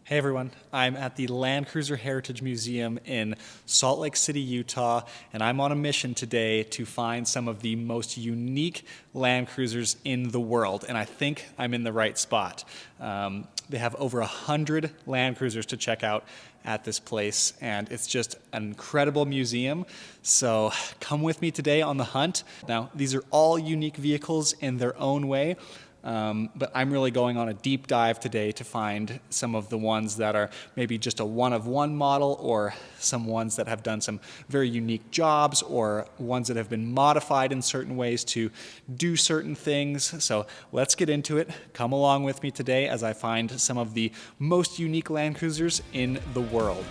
Hey everyone, I'm at the Land Cruiser Heritage Museum in Salt Lake City, Utah, and I'm on a mission today to find some of the most unique Land Cruisers in the world, and I think I'm in the right spot. They have over 100 Land Cruisers to check out at this place, and it's just an incredible museum. So come with me today on the hunt. Now, these are all unique vehicles in their own way. But I'm really going on a deep dive today to find some of the ones that are maybe just a one-of-one model, or some ones that have done some very unique jobs, or ones that have been modified in certain ways to do certain things. So let's get into it. Come along with me today as I find some of the most unique Land Cruisers in the world.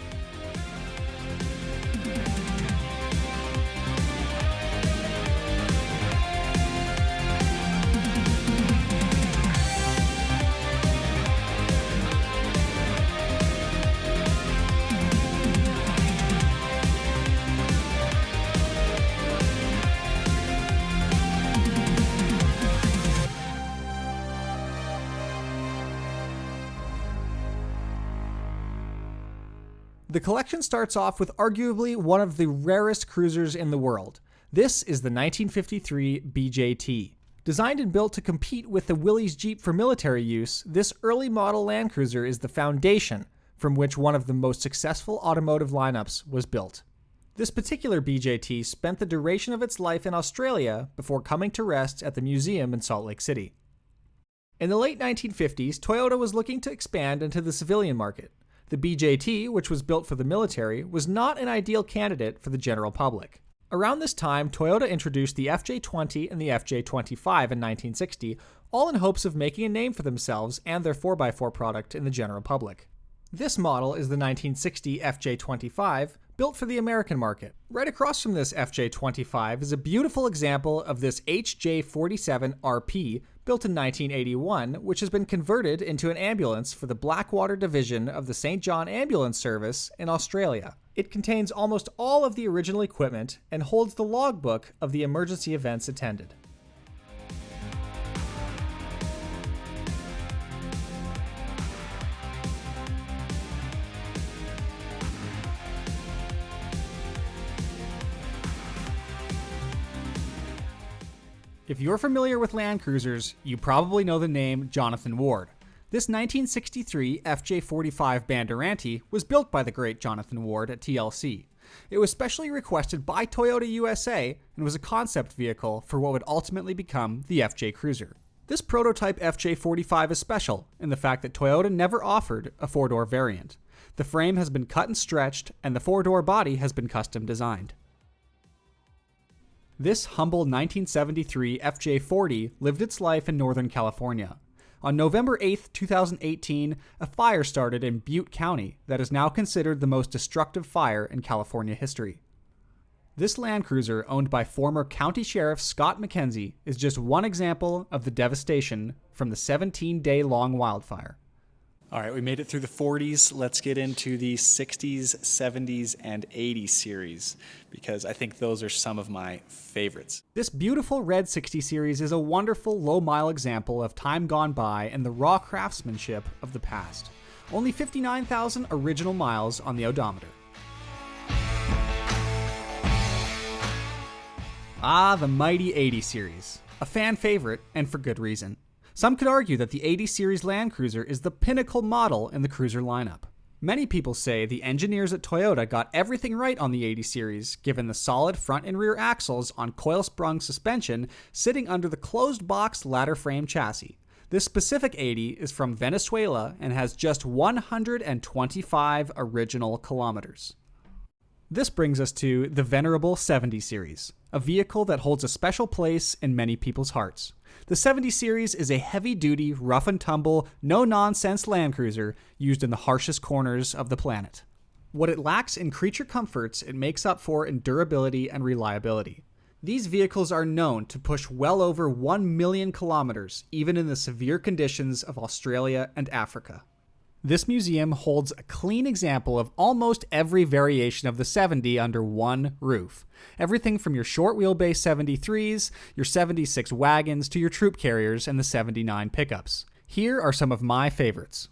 The collection starts off with arguably one of the rarest cruisers in the world. This is the 1953 BJT. Designed and built to compete with the Willys Jeep for military use, this early model Land Cruiser is the foundation from which one of the most successful automotive lineups was built. This particular BJT spent the duration of its life in Australia before coming to rest at the museum in Salt Lake City. In the late 1950s, Toyota was looking to expand into the civilian market. The BJT, which was built for the military, was not an ideal candidate for the general public. Around this time, Toyota introduced the FJ20 and the FJ25 in 1960, all in hopes of making a name for themselves and their 4x4 product in the general public. This model is the 1960 FJ25, built for the American market. Right across from this FJ25 is a beautiful example of this HJ47 RP, built in 1981, which has been converted into an ambulance for the Blackwater division of the St. John Ambulance Service in Australia. It contains almost all of the original equipment and holds the logbook of the emergency events attended. If you're familiar with Land Cruisers, you probably know the name Jonathan Ward. This 1963 FJ45 Banderanti was built by the great Jonathan Ward at TLC. It was specially requested by Toyota USA and was a concept vehicle for what would ultimately become the FJ Cruiser. This prototype FJ45 is special in the fact that Toyota never offered a four-door variant. The frame has been cut and stretched, and the four-door body has been custom designed. This humble 1973 FJ40 lived its life in Northern California. On November 8, 2018, a fire started in Butte County that is now considered the most destructive fire in California history. This Land Cruiser, owned by former County Sheriff Scott McKenzie, is just one example of the devastation from the 17-day-long wildfire. All right, we made it through the 40s. Let's get into the 60s, 70s, and 80s series, because I think those are some of my favorites. This beautiful red 60 series is a wonderful low-mile example of time gone by and the raw craftsmanship of the past. Only 59,000 original miles on the odometer. Ah, the mighty 80 series. A fan favorite, and for good reason. Some could argue that the 80 series Land Cruiser is the pinnacle model in the cruiser lineup. Many people say the engineers at Toyota got everything right on the 80 series, given the solid front and rear axles on coil-sprung suspension sitting under the closed-box ladder frame chassis. This specific 80 is from Venezuela and has just 125 original kilometers. This brings us to the venerable 70 series, a vehicle that holds a special place in many people's hearts. The 70 series is a heavy-duty, rough-and-tumble, no-nonsense Land Cruiser used in the harshest corners of the planet. What it lacks in creature comforts, it makes up for in durability and reliability. These vehicles are known to push well over 1 million kilometers, even in the severe conditions of Australia and Africa. This museum holds a clean example of almost every variation of the 70 under one roof. Everything from your short wheelbase 73s, your 76 wagons, to your troop carriers and the 79 pickups. Here are some of my favorites.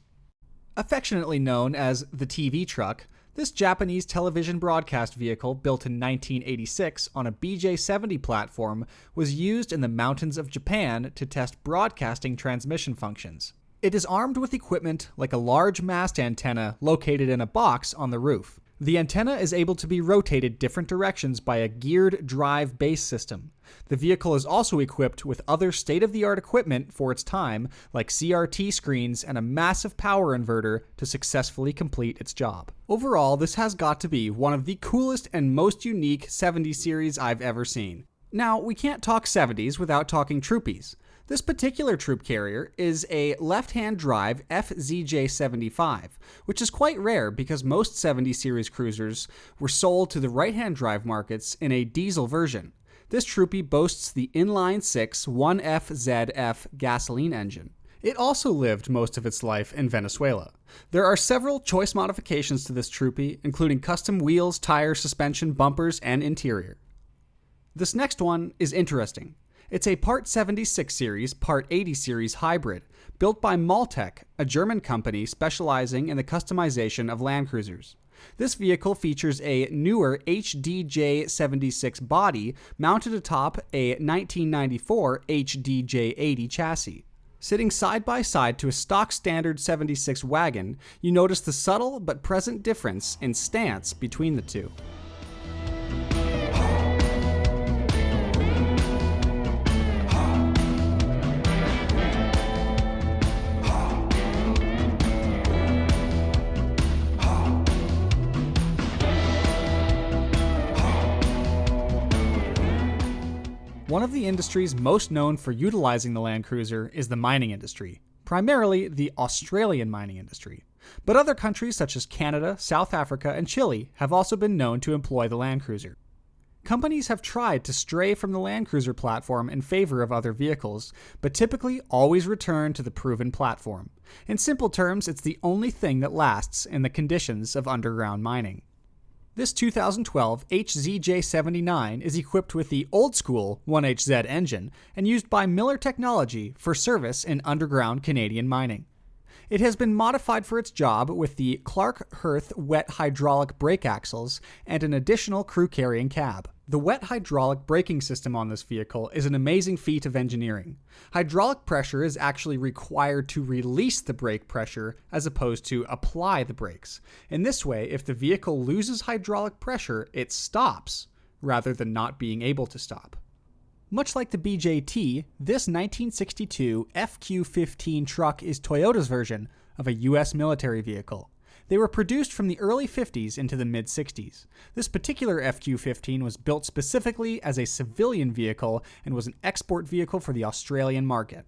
Affectionately known as the TV truck, this Japanese television broadcast vehicle, built in 1986 on a BJ-70 platform, was used in the mountains of Japan to test broadcasting transmission functions. It is armed with equipment like a large mast antenna located in a box on the roof. The antenna is able to be rotated different directions by a geared drive base system. The vehicle is also equipped with other state-of-the-art equipment for its time, like CRT screens and a massive power inverter to successfully complete its job. Overall, this has got to be one of the coolest and most unique 70 series I've ever seen. Now, we can't talk 70s without talking Troopies. This particular troop carrier is a left-hand drive FZJ-75, which is quite rare because most 70 series cruisers were sold to the right-hand drive markets in a diesel version. This Troopy boasts the inline-six 1FZF gasoline engine. It also lived most of its life in Venezuela. There are several choice modifications to this Troopy, including custom wheels, tires, suspension, bumpers, and interior. This next one is interesting. It's a Part 76 series, Part 80 series hybrid, built by Maltec, a German company specializing in the customization of Land Cruisers. This vehicle features a newer HDJ-76 body mounted atop a 1994 HDJ-80 chassis. Sitting side by side to a stock standard 76 wagon, you notice the subtle but present difference in stance between the two. One of the industries most known for utilizing the Land Cruiser is the mining industry, primarily the Australian mining industry. But other countries such as Canada, South Africa, and Chile have also been known to employ the Land Cruiser. Companies have tried to stray from the Land Cruiser platform in favor of other vehicles, but typically always return to the proven platform. In simple terms, it's the only thing that lasts in the conditions of underground mining. This 2012 HZJ-79 is equipped with the old-school 1HZ engine and used by Miller Technology for service in underground Canadian mining. It has been modified for its job with the Clark-Hirth wet hydraulic brake axles and an additional crew-carrying cab. The wet hydraulic braking system on this vehicle is an amazing feat of engineering. Hydraulic pressure is actually required to release the brake pressure as opposed to apply the brakes. In this way, if the vehicle loses hydraulic pressure, it stops, rather than not being able to stop. Much like the BJT, this 1962 FQ-15 truck is Toyota's version of a U.S. military vehicle. They were produced from the early 50s into the mid-60s. This particular FQ-15 was built specifically as a civilian vehicle and was an export vehicle for the Australian market.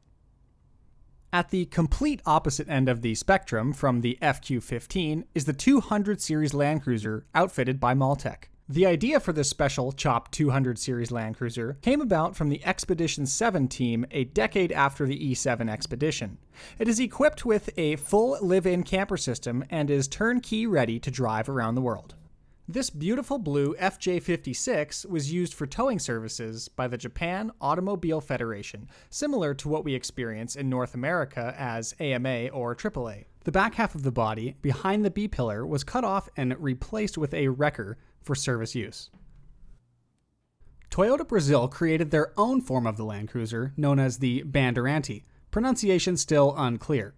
At the complete opposite end of the spectrum from the FQ-15 is the 200 series Land Cruiser outfitted by Maltec. The idea for this special Chop 200 series Land Cruiser came about from the Expedition 7 team a decade after the E7 expedition. It is equipped with a full live-in camper system and is turnkey ready to drive around the world. This beautiful blue FJ56 was used for towing services by the Japan Automobile Federation, similar to what we experience in North America as AMA or AAA. The back half of the body, behind the B-pillar, was cut off and replaced with a wrecker for service use. Toyota Brazil created their own form of the Land Cruiser, known as the Bandeirante, pronunciation still unclear.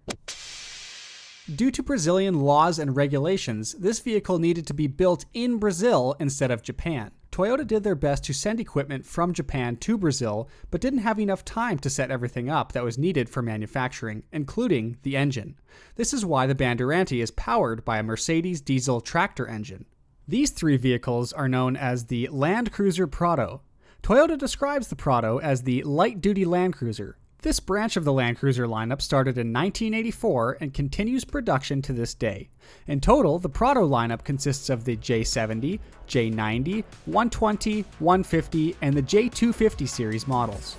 Due to Brazilian laws and regulations, this vehicle needed to be built in Brazil instead of Japan. Toyota did their best to send equipment from Japan to Brazil, but didn't have enough time to set everything up that was needed for manufacturing, including the engine. This is why the Bandeirante is powered by a Mercedes diesel tractor engine. These three vehicles are known as the Land Cruiser Prado. Toyota describes the Prado as the light-duty Land Cruiser. This branch of the Land Cruiser lineup started in 1984 and continues production to this day. In total, the Prado lineup consists of the J70, J90, 120, 150, and the J250 series models.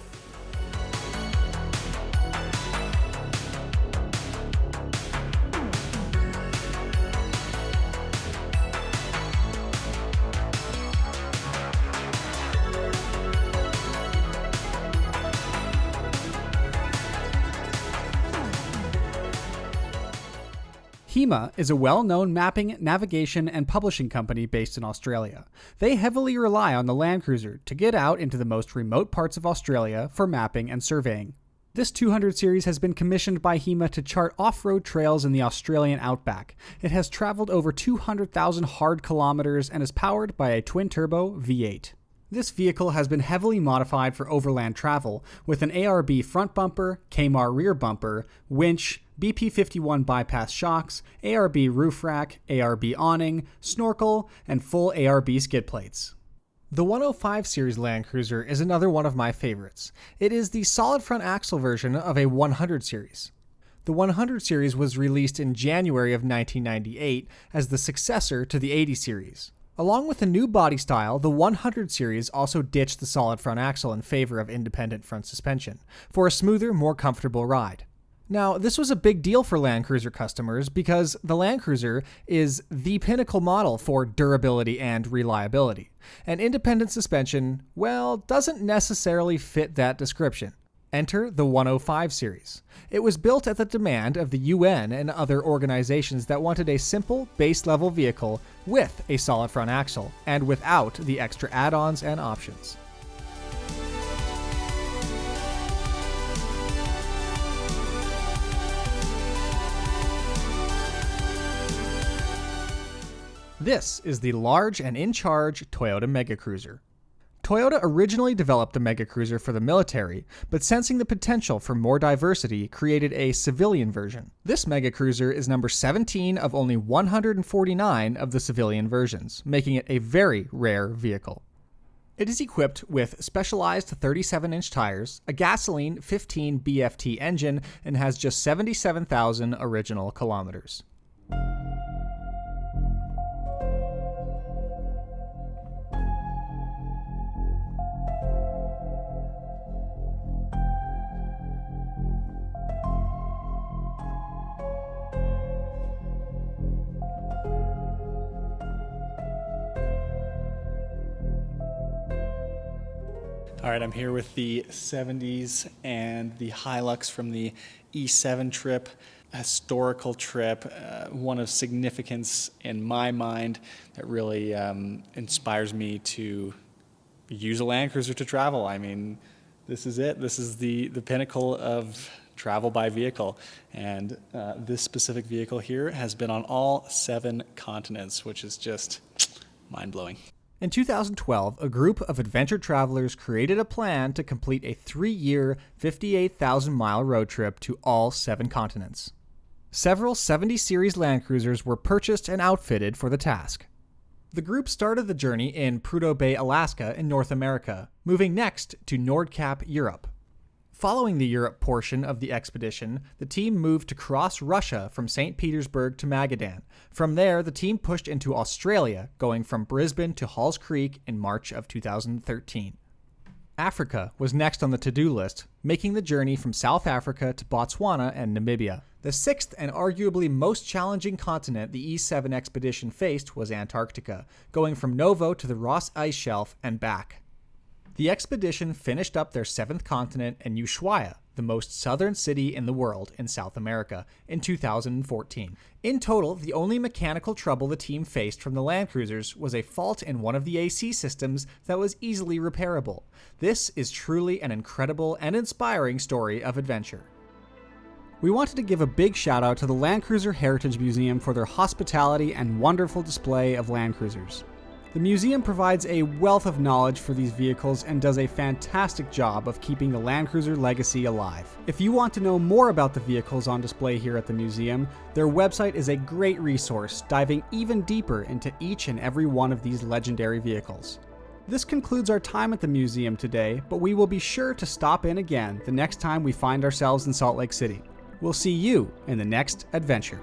HEMA is a well-known mapping, navigation, and publishing company based in Australia. They heavily rely on the Land Cruiser to get out into the most remote parts of Australia for mapping and surveying. This 200 series has been commissioned by HEMA to chart off-road trails in the Australian outback. It has traveled over 200,000 hard kilometers and is powered by a twin-turbo V8. This vehicle has been heavily modified for overland travel with an ARB front bumper, Kmart rear bumper, winch, BP51 bypass shocks, ARB roof rack, ARB awning, snorkel, and full ARB skid plates. The 105 series Land Cruiser is another one of my favorites. It is the solid front axle version of a 100 series. The 100 series was released in January of 1998 as the successor to the 80 series. Along with a new body style, the 100 series also ditched the solid front axle in favor of independent front suspension for a smoother, more comfortable ride. Now, this was a big deal for Land Cruiser customers because the Land Cruiser is the pinnacle model for durability and reliability. And independent suspension, well, doesn't necessarily fit that description. Enter the 105 series. It was built at the demand of the UN and other organizations that wanted a simple, base-level vehicle with a solid front axle and without the extra add-ons and options. This is the large and in-charge Toyota Mega Cruiser. Toyota originally developed the Mega Cruiser for the military, but sensing the potential for more diversity, created a civilian version. This Mega Cruiser is number 17 of only 149 of the civilian versions, making it a very rare vehicle. It is equipped with specialized 37-inch tires, a gasoline 15 BFT engine, and has just 77,000 original kilometers. All right, I'm here with the 70s and the Hilux from the E7 trip, a historical trip, one of significance in my mind that really inspires me to use a Land Cruiser to travel. I mean, this is it. This is the pinnacle of travel by vehicle. And this specific vehicle here has been on all 7 continents, which is just mind-blowing. In 2012, a group of adventure travelers created a plan to complete a 3-year, 58,000-mile road trip to all 7 continents. Several 70 series Land Cruisers were purchased and outfitted for the task. The group started the journey in Prado Bay, Alaska in North America, moving next to Nordkap, Europe. Following the Europe portion of the expedition, the team moved to cross Russia from St. Petersburg to Magadan. From there, the team pushed into Australia, going from Brisbane to Halls Creek in March of 2013. Africa was next on the to-do list, making the journey from South Africa to Botswana and Namibia. The 6th and arguably most challenging continent the E7 expedition faced was Antarctica, going from Novo to the Ross Ice Shelf and back. The expedition finished up their 7th continent in Ushuaia, the most southern city in the world in South America, in 2014. In total, the only mechanical trouble the team faced from the Land Cruisers was a fault in one of the AC systems that was easily repairable. This is truly an incredible and inspiring story of adventure. We wanted to give a big shout out to the Land Cruiser Heritage Museum for their hospitality and wonderful display of Land Cruisers. The museum provides a wealth of knowledge for these vehicles and does a fantastic job of keeping the Land Cruiser legacy alive. If you want to know more about the vehicles on display here at the museum, their website is a great resource, diving even deeper into each and every one of these legendary vehicles. This concludes our time at the museum today, but we will be sure to stop in again the next time we find ourselves in Salt Lake City. We'll see you in the next adventure.